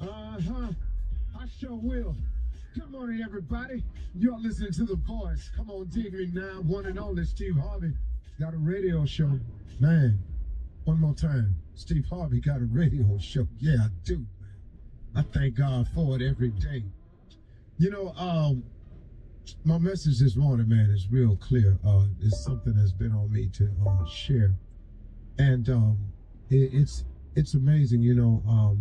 Uh-huh. I sure will. Good morning, everybody. You're listening to The Voice. Come on, dig me now. One and only Steve Harvey got a radio show. Man, one more time. Steve Harvey got a radio show. Yeah, I do. I thank God for it every day. You know, my message this morning, man, is real clear. It's something that's been on me to share. And it's amazing, you know.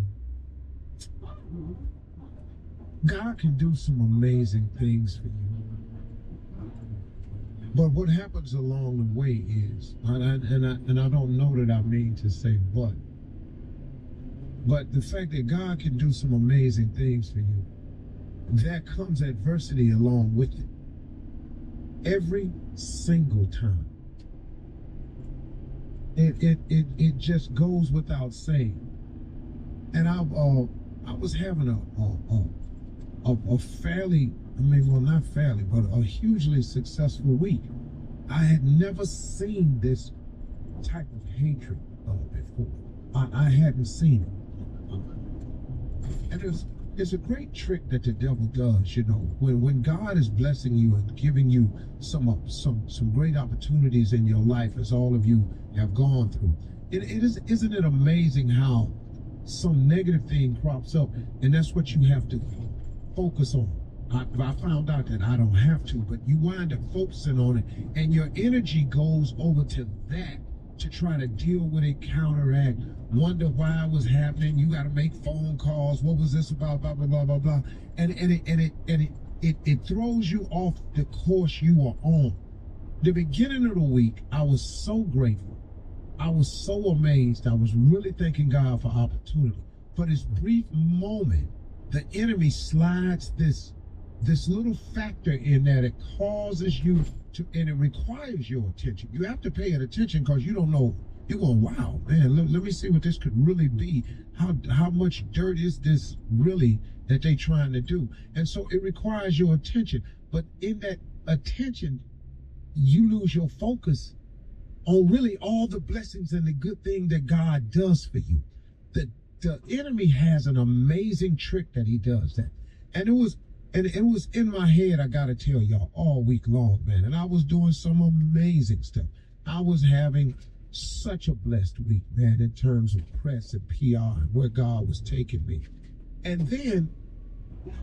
God can do some amazing things for you. But what happens along the way is, and I don't know that I mean to say but the fact that God can do some amazing things for you, that comes adversity along with it. Every single time. It just goes without saying. And I was having a fairly, I mean, well, not fairly, but a hugely successful week. I had never seen this type of hatred before. I hadn't seen it. And it's a great trick that the devil does, you know, when God is blessing you and giving you some great opportunities in your life, as all of you have gone through. Isn't it amazing how some negative thing crops up, and that's what you have to focus on. I found out that I don't have to, but you wind up focusing on it, and your energy goes over to that to try to deal with it, counteract, wonder why it was happening. You got to make phone calls. What was this about? Blah blah blah blah blah. And it throws you off the course you are on. The beginning of the week, I was so grateful. I was so amazed. I was really thanking God for opportunity. For this brief moment, the enemy slides this little factor in there that causes you to, and it requires your attention. You have to pay it attention because you don't know. You're going, wow, man, let me see what this could really be. How much dirt is this really that they trying to do? And so it requires your attention. But in that attention, you lose your focus on really all the blessings and the good thing that God does for you. The enemy has an amazing trick that he does that. And it was in my head, I gotta tell y'all, all week long, man. And I was doing some amazing stuff. I was having such a blessed week, man, in terms of press and PR and where God was taking me. And then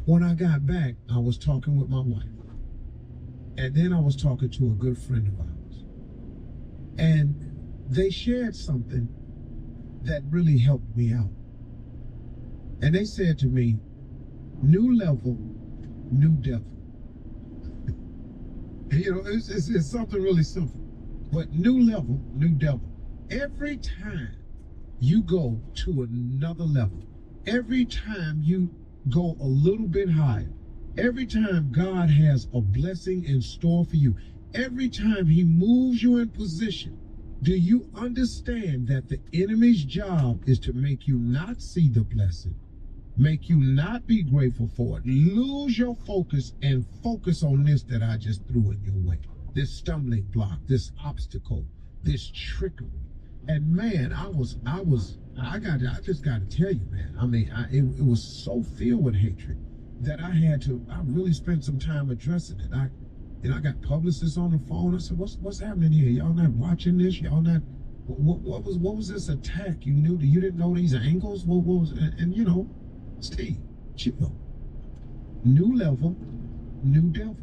when I got back, I was talking with my wife. And then I was talking to a good friend of ours. And they shared something that really helped me out. And they said to me, new level, new devil. You know, it's something really simple. But new level, new devil. Every time you go to another level, every time you go a little bit higher, every time God has a blessing in store for you, every time he moves you in position, do you understand that the enemy's job is to make you not see the blessing, make you not be grateful for it, lose your focus and focus on this that I just threw in your way, this stumbling block, this obstacle, this trickery. And man, I just got to tell you, man, I mean, it was so filled with hatred that I really spent some time addressing it. I got publicists on the phone. I said, what's happening here? Y'all not watching this? Y'all not, what was this attack? You didn't know these angles? What was, and you know, Steve, chill. New level, new devil.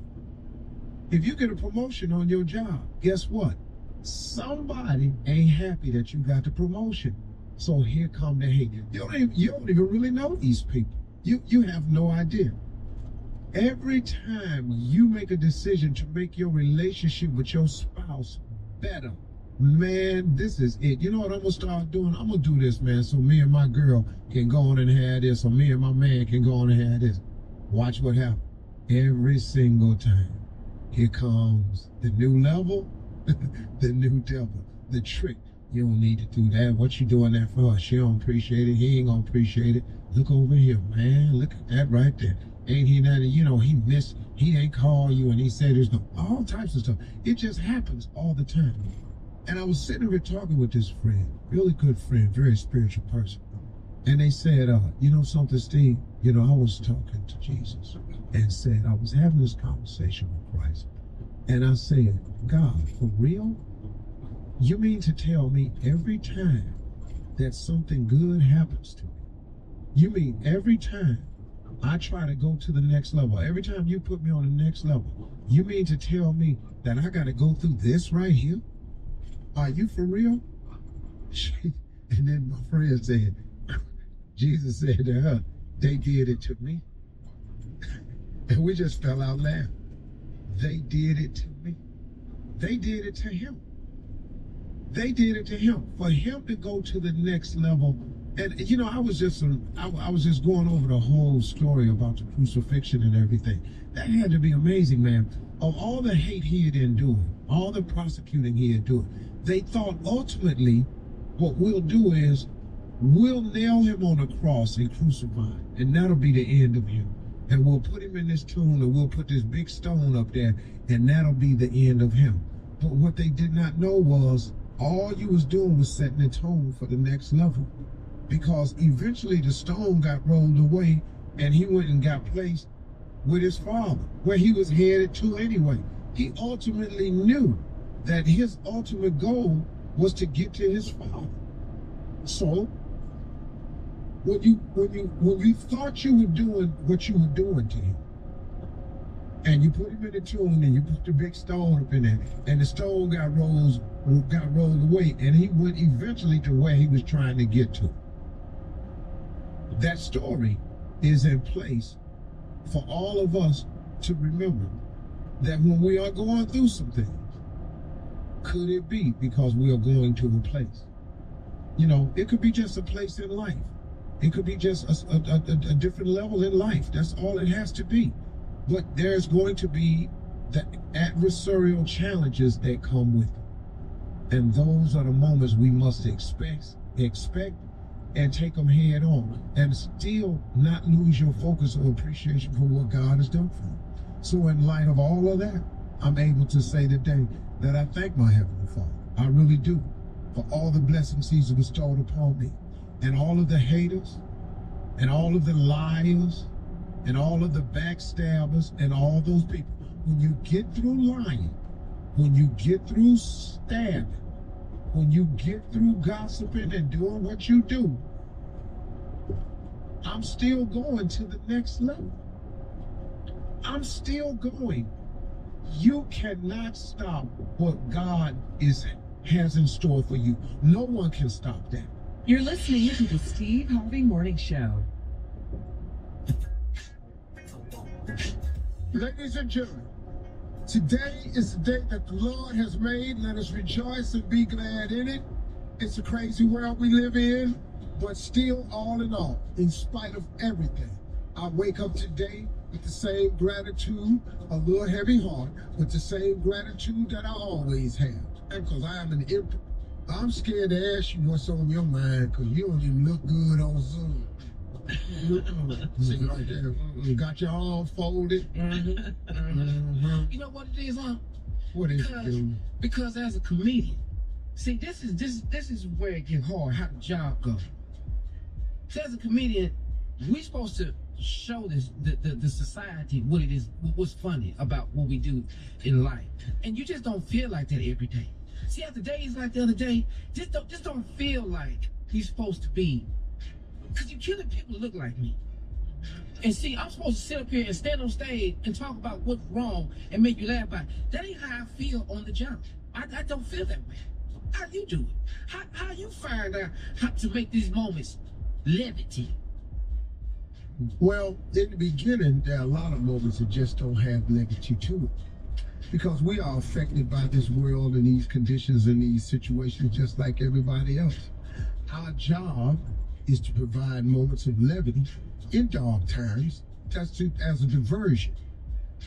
If you get a promotion on your job, guess what? Somebody ain't happy that you got the promotion. So here come the hate. You don't even really know these people. You have no idea. Every time you make a decision to make your relationship with your spouse better, man, this is it. You know what I'm gonna start doing? I'm gonna do this, man, so me and my girl can go on and have this, or me and my man can go on and have this. Watch what happens. Every single time. Here comes the new level, the new devil, the trick. You don't need to do that. What you doing that for? She don't appreciate it. He ain't gonna appreciate it. Look over here, man. Look at that right there. Ain't he nothing? You know, he ain't call you and he said there's no, all types of stuff. It just happens all the time. And I was sitting here talking with this friend, really good friend, very spiritual person. And they said, you know something, Steve? You know, I was talking to Jesus and said, I was having this conversation with Christ. And I said, God, for real? You mean to tell me every time that something good happens to me, you mean every time I try to go to the next level, every time you put me on the next level, you mean to tell me that I got to go through this right here? Are you for real? And then my friend said, Jesus said to her, they did it to me. And we just fell out laughing. They did it to me. They did it to him. They did it to him. For him to go to the next level. And you know, I was just going over the whole story about the crucifixion and everything. That had to be amazing, man. Of all the hate he had endured, all the prosecuting he had endured, they thought ultimately what we'll do is we'll nail him on a cross and crucify him, and that'll be the end of him. And we'll put him in this tomb, and we'll put this big stone up there, and that'll be the end of him. But what they did not know was all you was doing was setting the tone for the next level. Because eventually the stone got rolled away, and he went and got placed with his father, where he was headed to anyway. He ultimately knew that his ultimate goal was to get to his father. So when you thought you were doing what you were doing to him, and you put him in the tomb and you put the big stone up in there, and the stone got rolled away, and he went eventually to where he was trying to get to. That story is in place for all of us to remember that when we are going through some things, could it be because we are going to a place? You know, it could be just a place in life. It could be just a different level in life. That's all it has to be. But there's going to be the adversarial challenges that come with it. And those are the moments we must expect and take them head on, and still not lose your focus or appreciation for what God has done for you. So in light of all of that, I'm able to say today that I thank my Heavenly Father. I really do, for all the blessings He's bestowed upon me, and all of the haters, and all of the liars, and all of the backstabbers, and all those people. When you get through lying, when you get through stabbing, when you get through gossiping and doing what you do, I'm still going to the next level. I'm still going. You cannot stop what God has in store for you. No one can stop that. You're listening to the Steve Harvey Morning Show. Ladies and gentlemen, today is the day that the Lord has made. Let us rejoice and be glad in it. It's a crazy world we live in, but still, all in all, in spite of everything, I wake up today with the same gratitude, a little heavy heart, with the same gratitude that I always have. And because I'm scared to ask you what's on your mind, because you don't even look good on Zoom. See right there, got your arm folded. You know what it is, huh? What is it, dude? Because as a comedian, see, this is where it gets hard, how the job goes. So as a comedian, we're supposed to show the society what it is, what's funny about what we do in life, and you just don't feel like that every day. See, after days like the other day, just don't feel like you're supposed to be. Because you're killing people that look like me. And see, I'm supposed to sit up here and stand on stage and talk about what's wrong and make you laugh about it. That ain't how I feel on the job. I don't feel that way. How you do it? How you find out how to make these moments levity? Well, in the beginning, there are a lot of moments that just don't have levity to it. Because we are affected by this world and these conditions and these situations just like everybody else. Our job is to provide moments of levity in dark times, as a diversion.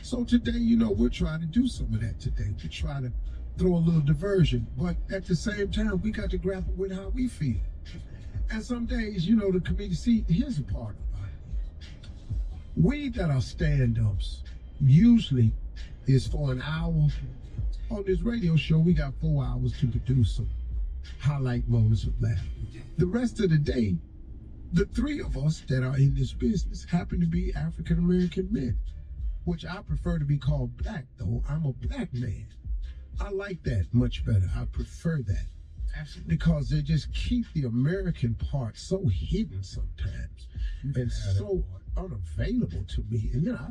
So today, you know, we're trying to do some of that today, to try to throw a little diversion. But at the same time, we got to grapple with how we feel. And some days, you know, the comedian, see, here's the part about it. We that are stand-ups usually is for an hour. On this radio show, we got 4 hours to produce some highlight moments of laughter. The rest of the day, the three of us that are in this business happen to be African American men, which I prefer to be called black, though. I'm a black man. I like that much better. I prefer that. Absolutely. Because they just keep the American part so hidden sometimes and so unavailable to me. And I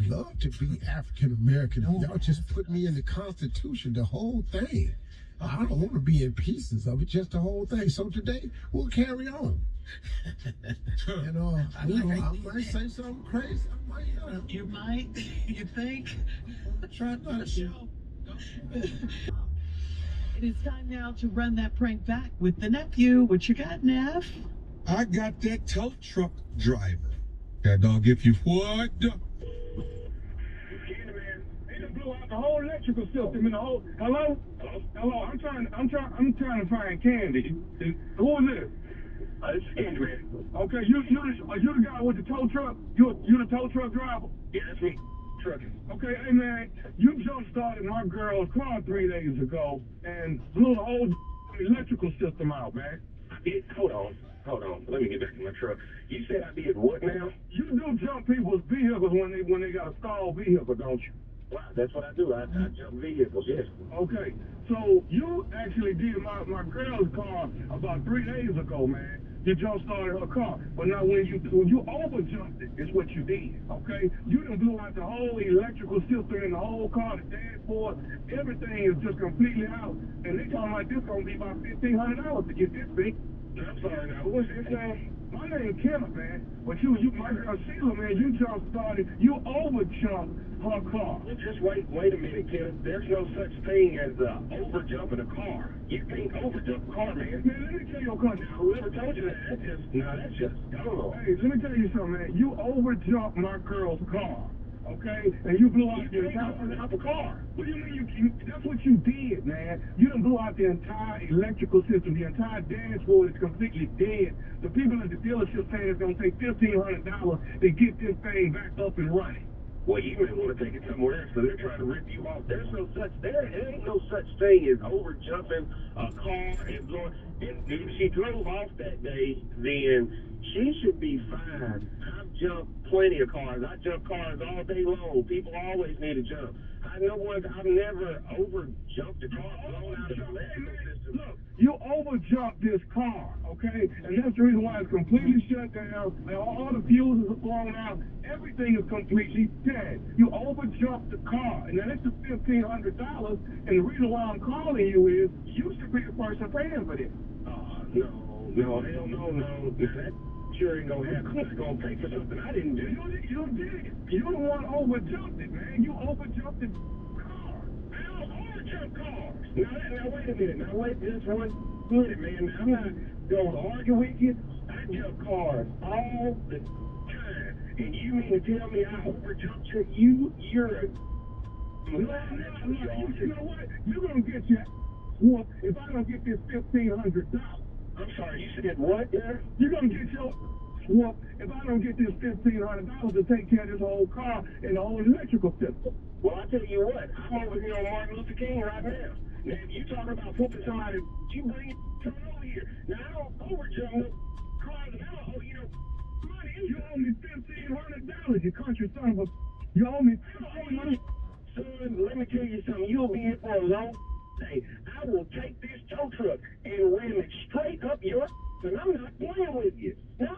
love to be African American. Y'all just put me in the Constitution, the whole thing. I don't want to be in pieces of it, just the whole thing. So today we'll carry on. I might say something crazy. I might. You might. You think? Try not to. It is time now to run that prank back with the nephew. What you got, Neff? I got that tow truck driver. That dog if you what? They done blew out the whole electrical system in the whole. Hello? I'm trying to find Candy. Who is this? It's Candy, man. Okay, you the guy with the tow truck? You the tow truck driver? Yeah, that's me. Trucking. Okay, hey man, you jump started my girl's car 3 days ago and blew the whole electrical system out, man. Hold on. Let me get back in my truck. You said I did what now? You do jump people's vehicles when they got a stalled vehicle, don't you? Wow, that's what I do. I jump vehicles, yes. Okay, so you actually did my girl's car about 3 days ago, man. You jump started her car, but now when you over jumped it, is what you did. Okay, you done blew out the whole electrical system in the whole car, the dashboard, everything is just completely out. And they talking like this gonna be about $1,500 to get this thing. I'm sorry now. What's his name? My name Kenneth, man. But you my girl Sheila, man, you jump started, you over jumped her car. Well, just wait a minute, Kenneth. There's no such thing as over jumping a car. You can't over jump a car, man. Man, let me tell you a car. Whoever told you that? That's just dumb. Hey, let me tell you something, man. You over jumped my girl's car. Okay, and you blew out the entire car. What do you mean that's what you did, man. You done blew out the entire electrical system. The entire dashboard is completely dead. The people at the dealership saying it's gonna take $1,500 to get this thing back up and running. Well, you may want to take it somewhere else, so they're trying to rip you off. There ain't no such thing as over jumping a car and blowing. And if she drove off that day, then she should be fine. I've jumped plenty of cars. I jump cars all day long. People always need to jump. I've never over jumped a car blown out of the electrical system. Look, you over jumped this car, okay? And that's the reason why it's completely shut down. And all the fuses are blown out. Everything is completely dead. You over jumped the car. And that's the $1,500. And the reason why I'm calling you is you should be the person paying for this. No, hell no. That sure ain't gonna happen. I'm gonna pay for something I didn't do. You did it. You the one overjumped it, man. You overjumped the car. I don't overjump cars. Now wait a minute. Now wait just one minute, man. I'm not gonna argue with you. I jump cars all the time. And you mean to tell me I overjumped you? You're a... No, you know what? You're gonna get your whooped if I don't get this $1,500. I'm sorry, you said what there? You're gonna get your whooped if I don't get this $1,500 to take care of this whole car and the whole electrical system. Well, I tell you what, I'm over here on Martin Luther King right now. Now, if you talking about whooping somebody, you bring it over here. Now, I don't overjump no cars, and I don't owe you no money. You owe me $1,500, you country son of a... You owe me $1,500. Son, let me tell you something. You'll be here for a long day. I will take this tow truck and ram it straight up your and I'm not playing with you. Now,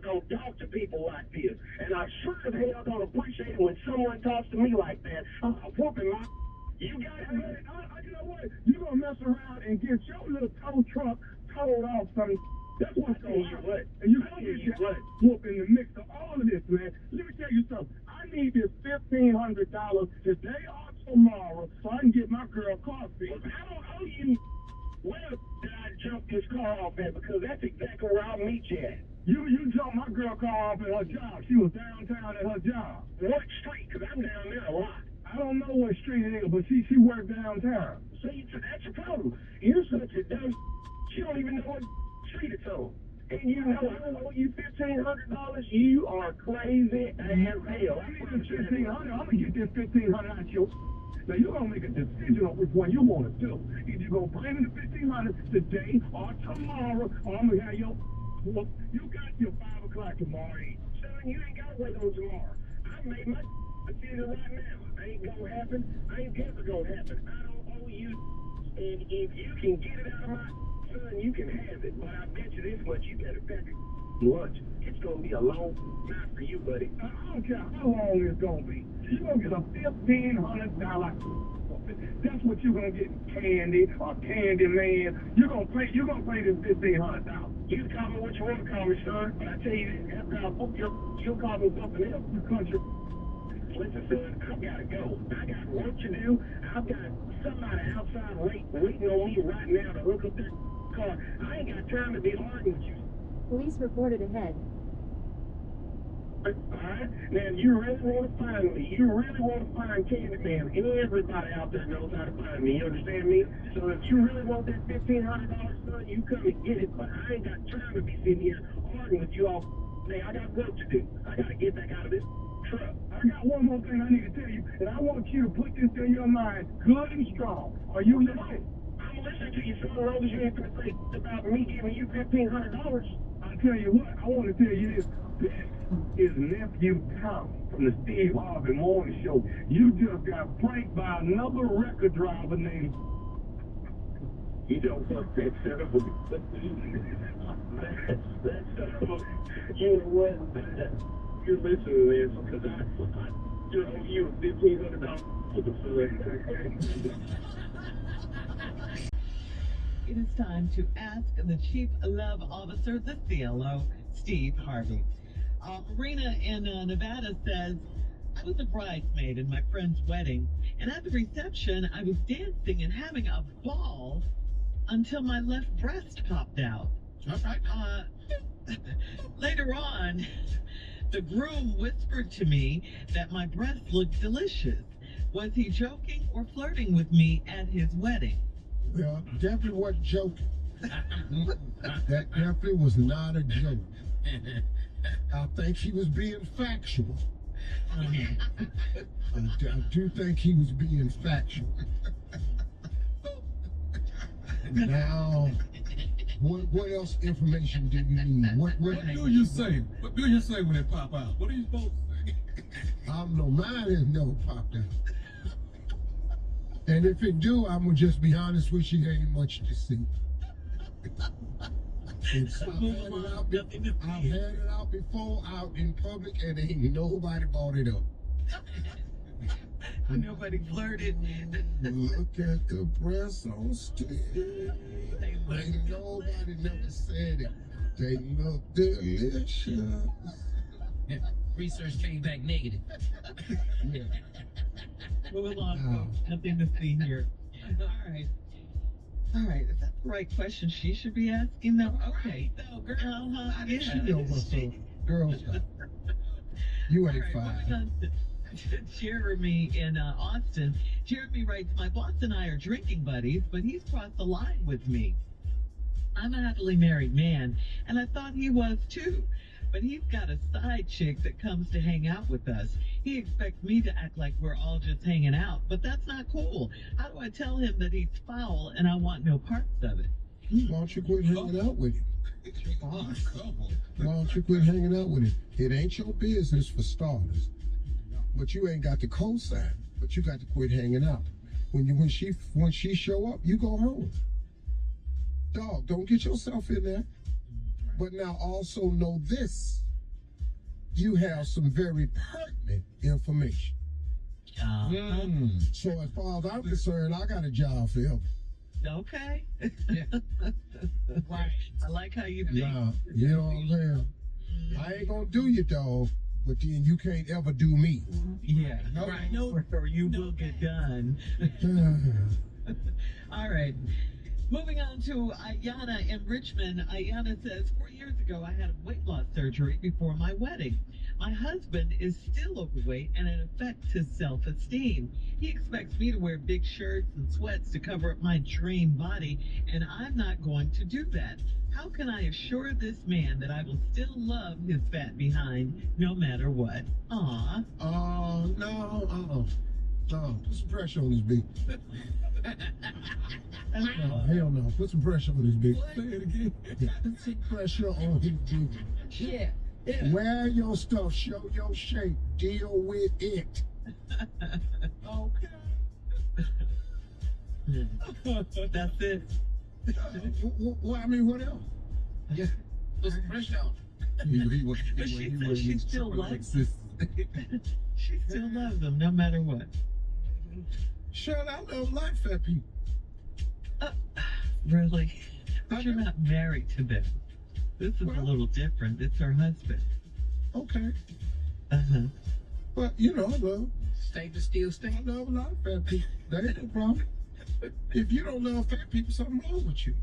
don't talk to people like this. And I sure as hell don't appreciate it when someone talks to me like that. I'm whooping my... You got it, man. You know what? You're going to mess around and get your little tow truck towed off something. That's what's going to happen. And you're going to get your whoop in the mix of all of this, man. Let me tell you something. I need this $1,500 today or tomorrow so I can get my girl coffee. I don't owe you. Where did I jump this car off at? Because that's exactly where I'll meet you at. You jumped my girl car off at her job. She was downtown at her job. What street? Because I'm down there a lot. I don't know what street it is, but she worked downtown. See, that's the problem. You're such a dumb... She don't even know what street it's on. And you know I owe you $1,500 $1,500? You are crazy as hell. I need this $1,500. I'm gonna get this $1,500 out your. Now you're gonna make a decision on which one you want to do. Either you're gonna bring in the $1,500 today or tomorrow, or I'm gonna have your. Well, you got your 5 o'clock tomorrow. Son, you ain't gotta wait on tomorrow. I made my decision right now. Ain't gonna happen. Ain't ever gonna happen. I don't owe you. And if you can get it out of my son, you can have it. But I bet you this much, you better pack lunch. It's gonna be a long night for you, buddy. I don't care how long it's gonna be. You're gonna get a $1,500. That's what you're gonna get, Candy or Candy Man. You're gonna pay this $1,500. You call me what you want to call me, son. But I tell you this, after I book you'll call me something else in the country. Listen, son, I gotta go. I got work to do. I've got somebody outside waiting on me right now to hook up their car. I ain't got time to be arguing with you. Police reported ahead. Alright? Now, if you really want to find me, you really want to find Candyman, everybody out there knows how to find me. You understand me? So if you really want that $1,500, son, you come and get it. But I ain't got time to be sitting here arguing with you all day. I got work to do. I got to get back out of this truck. I got one more thing I need to tell you, and I want you to put this in your mind good and strong. Are you listening? I'm listening to you, son, as long as you ain't going to say about me giving you $1,500. I'll tell you what, I want to tell you this. This is nephew Tom from the Steve Harvey Morning Show. You just got pranked by another record driver named. You don't fuck that son of a. That son of a. You know what? You're listening to this because I just owe you $1,500 for the food. It is time to ask the Chief Love Officer, the CLO, Steve Harvey. Marina in Nevada says, I was a bridesmaid in my friend's wedding, and at the reception, I was dancing and having a ball until my left breast popped out. Later on, the groom whispered to me that my breasts looked delicious. Was he joking or flirting with me at his wedding? Well, definitely wasn't joking. That definitely was not a joke. I think he was being factual. I do think he was being factual. Now, what else information do you need? What do you say? What do you say when it pop out? What are you supposed to say? I don't know. Mine has never popped out. And if it do, I'm gonna just be honest with you, there ain't much to see. I've had it out before, out in public, and ain't nobody brought it up. Nobody flirted. Look at the breasts on stage. Ain't nobody never said it. They look delicious. Research came back negative. Yeah. Moving on, folks. Nothing to see here. All right. Is that the right question she should be asking them? Okay. No, girl. You know what's up, girls. You ain't fine. Jeremy in Austin. Jeremy writes, my boss and I are drinking buddies, but he's crossed the line with me. I'm a happily married man, and I thought he was too. But he's got a side chick that comes to hang out with us. He expects me to act like we're all just hanging out, but that's not cool. How do I tell him that he's foul and I want no parts of it? Why don't you quit hanging out with him? Why don't you quit hanging out with him? It ain't your business for starters. But you ain't got the cosign. But you got to quit hanging out. When she show up, you go home. Dog, don't get yourself in there. But now also know this. You have some very pertinent information. So as far as I'm concerned, I got a job for him. Okay. Right. I like how you think. Nah, you know what I'm saying? I ain't gonna do you, dog, but then you can't ever do me. Yeah. No, or you will get done. All right. Moving on to Ayana in Richmond. Ayana says, 4 years ago, I had weight loss surgery before my wedding. My husband is still overweight and it affects his self-esteem. He expects me to wear big shirts and sweats to cover up my dream body, and I'm not going to do that. How can I assure this man that I will still love his fat behind no matter what? Aw. No, put some pressure on this big. No, hell no. Put some pressure on this big. Say it again. Yeah, put some pressure on his big. Yeah. Wear your stuff, show your shape, deal with it. Okay. That's it. Well, I mean, what else? Yeah. Put some pressure on. But she says she still loves him. She still loves him no matter what. Shut I love life, fat people. Really? But you're not married to them. This is a little different. It's her husband. Okay. Uh-huh. But, you know, I love. Stay to still I stay. love a lot of fat people. That ain't no problem. If you don't love fat people, something wrong with you.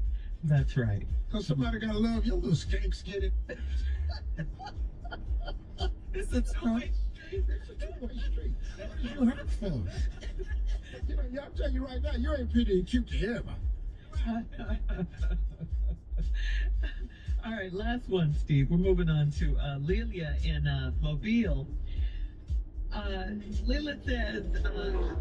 That's right. Because somebody got to love your little skank skinny. It's a two-way street. It's a two-way street. What is you hurt for? You know, I'm telling you right now, you ain't pretty and cute to everybody. All right, last one, Steve. We're moving on to Lelia in Mobile. Lila says,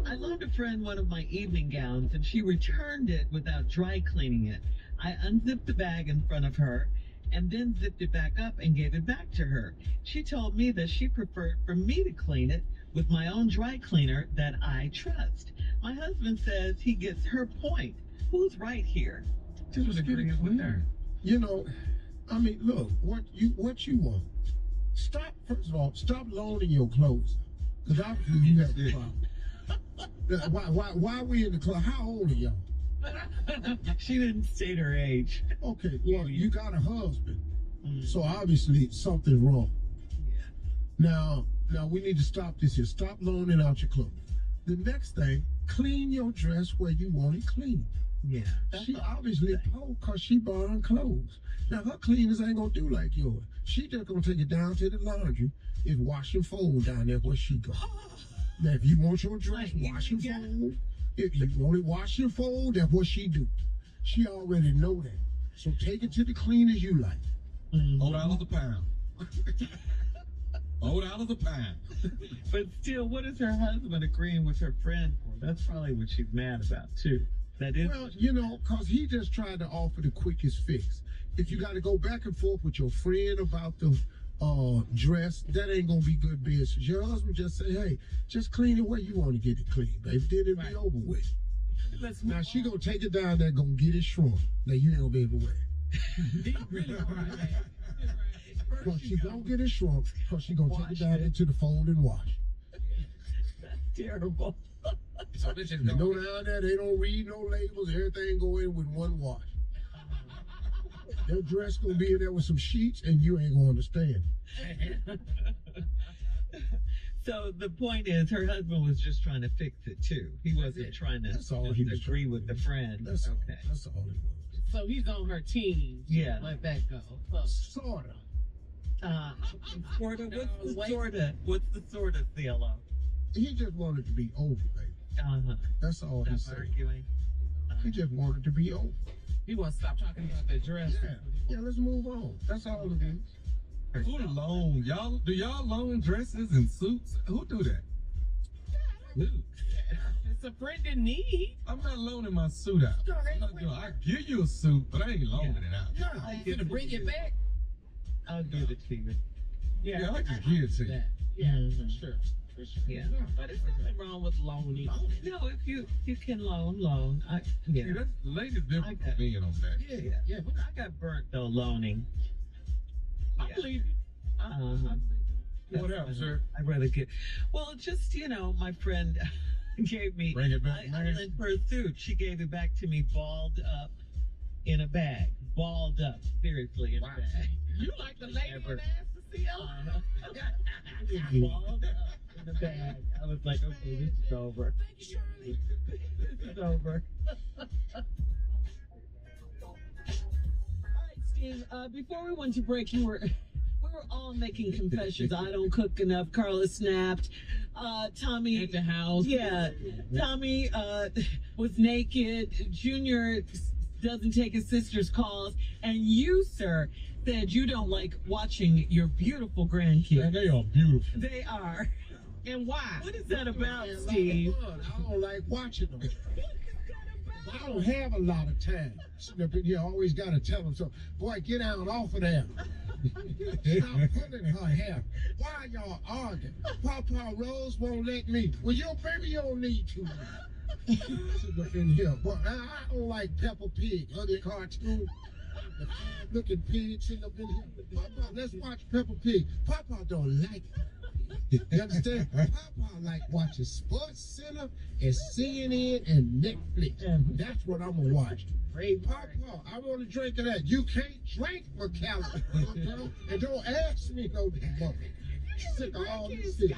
I loaned a friend one of my evening gowns and she returned it without dry cleaning it. I unzipped the bag in front of her and then zipped it back up and gave it back to her. She told me that she preferred for me to clean it with my own dry cleaner that I trust. My husband says he gets her point. Who's right here? Just get it clean. You know, I mean, look, what you want. First of all, stop loaning your clothes. Because obviously you have a problem. Why are we in the club? How old are y'all? She didn't state her age. Okay, well, you got a husband. So obviously something's wrong. Yeah. Now we need to stop this here. Stop loaning out your clothes. The next thing, clean your dress where you want it clean. Yeah. She obviously poor because she buying clothes. Now her cleaners ain't gonna do like yours. She just gonna take it down to the laundry. It's wash and fold down there where she go. Now if you want your dress, wash and fold. If you want it wash and fold, that's what she do. She already know that. So take it to the cleaners you like. $4 a pound. $4 a pound. But still, what is her husband agreeing with her friend for? That's probably what she's mad about too. That is. Well, you know, because he just tried to offer the quickest fix. If you got to go back and forth with your friend about the dress, that ain't gonna be good business. Your husband just say, hey, just clean it where you want to get it clean, baby. Then it'll be over with. Now she gonna take it down there, gonna get it shrunk. Now you ain't gonna be able to wear it. But she gonna get it shrunk, because she gonna take it down into the fold and wash. That's terrible. So this is You know down there, they don't read no labels. Everything go in with one wash. Your dress gonna be in there with some sheets, and you ain't gonna understand. So the point is, her husband was just trying to fix it too. He wasn't trying to That's all he was agree trying with to the do. friend. That's all. Okay. That's all it was. So he's on her team. Yeah. Let that go. Sorta. Sorta. What's the sorta, CLO? He just wanted to be over, baby. That's all he Stop said. arguing. He just wanted to be over. He wants to stop talking about that dress. Yeah, let's move on. That's all it is. Who loan? Do y'all loan dresses and suits? Who do that? Who? It's a friend in need. I'm not loaning my suit out. I give you a suit, but I ain't loaning it out. Yeah. You gonna bring it back? I'll give it to you. Yeah, I can give it to you. Yeah, Mhm. for sure. Yeah. But there's nothing wrong with loaning. No, if you can loan. Yeah, that's the ladies different from being on that. Yeah. I got burnt though loaning. I believe you. What happened, sir? I'd rather get. Well, just my friend gave me. Bring it back, I man. lent her a suit. She gave it back to me balled up in a bag. Balled up, seriously, in a bag. You like the lady Never. in the ass to see Balled up in a bag. I was like, okay, this is over. Thank you, Shirley. This is over. Steve, before we went to break, we were all making confessions. I don't cook enough. Carla snapped. Tommy At the house. Yeah, Tommy was naked. Junior doesn't take his sister's calls, and you, sir, said you don't like watching your beautiful grandkids. Man, they are beautiful. They are. And why? What is that about, Man, Steve? I don't like watching them. I don't have a lot of time. Sitting up in here, I always got to tell them, so, boy, get down off of there. Stop pulling her hair. Why y'all arguing? Papa Rose won't let me. Well, your baby, you don't need to. Sitting up in here. Boy, I don't like Peppa Pig, ugly cartoon. The looking pig sitting up in here. Papa, let's watch Peppa Pig. Papa don't like it. You understand? Papa like watching Sports Center and CNN and Netflix. That's what I'm gonna watch. Hey, Papa, I want to drink of that. You can't drink McAllen. And don't ask me no more. Sick of all this shit.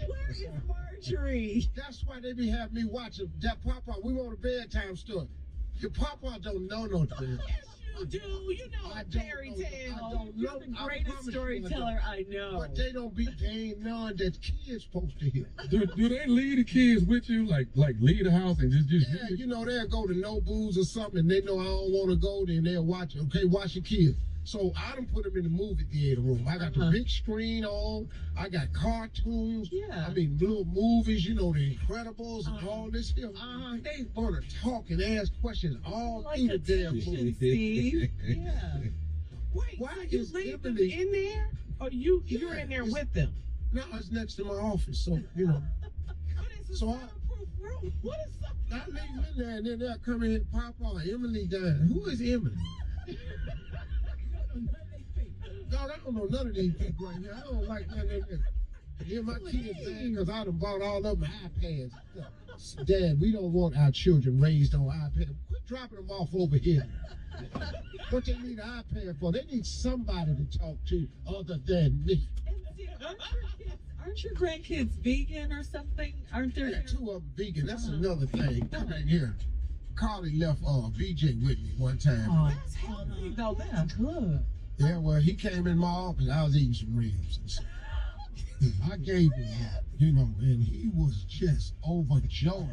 Where is Marjorie? That's why they be having me watching that. Papa, we want a bedtime story. Your Papa don't know no thing. You do. You know I a don't fairy know. tale. I don't You're know. the I greatest promise you I storyteller I know. But they don't be, they ain't none that kids supposed to hear. Do they leave the kids with you, like leave the house and just Yeah, you know, they'll go to Nobu's or something, and they know I don't want to go, then they'll watch it. Okay, watch your kids. So I done put them in the movie theater room. I got the big screen on. I got cartoons. Yeah. I mean, little movies, you know, The Incredibles and all this here. They want to talk and ask questions all Like through the damn attention, movie. Steve. Yeah. Wait, Why so you is leave them Emily- in there? Or you're in there with them? No, it's next to my office, so, you know. What is a So I- soundproof room? What is I leave them in there, and then they'll come in, Papa, Emily done. Who is Emily? God, I don't know none of these people right now. I don't like none of them. Yeah, my kids mad because I done bought all of them iPads. Dad, we don't want our children raised on iPads. Quit dropping them off over here. What they need an iPad for? They need somebody to talk to other than me. And Steve, aren't your grandkids vegan or something? Aren't there? Yeah, two of them vegan. That's another thing. Come in here. Carly left BJ with me one time. Oh, That's healthy though. That's good. Yeah, well, he came in my office. I was eating some ribs and stuff. I gave him that, you know, and he was just overjoyed.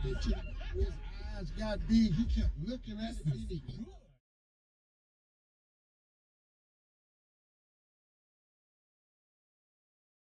His eyes got big. He kept looking at it. And he